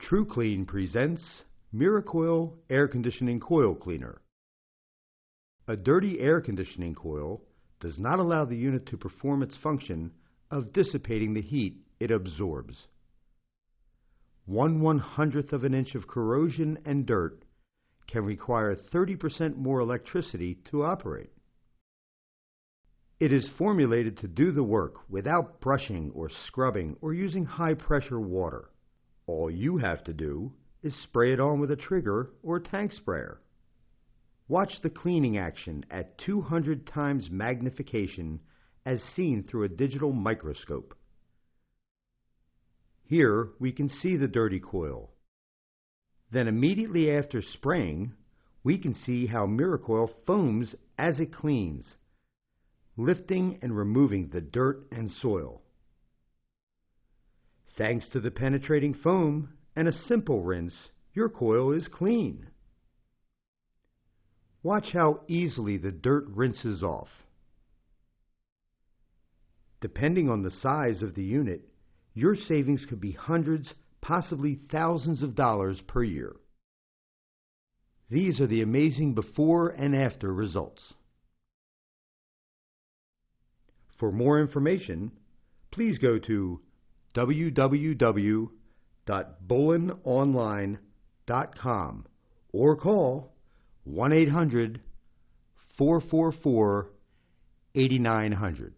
Truekleen presents Miracoil Air Conditioning Coil Cleaner. A dirty air conditioning coil does not allow the unit to perform its function of dissipating the heat it absorbs. 1/100th of an inch of corrosion and dirt can require 30% more electricity to operate. It is formulated to do the work without brushing or scrubbing or using high-pressure water. All you have to do is spray it on with a trigger or tank sprayer. Watch the cleaning action at 200 times magnification as seen through a digital microscope. Here we can see the dirty coil. Then immediately after spraying, we can see how Miracoil foams as it cleans, lifting and removing the dirt and soil. Thanks to the penetrating foam and a simple rinse, your coil is clean. Watch how easily the dirt rinses off. Depending on the size of the unit, your savings could be hundreds, possibly thousands of dollars per year. These are the amazing before and after results. For more information, please go to www.bullenonline.com or call 1-800-444-8900.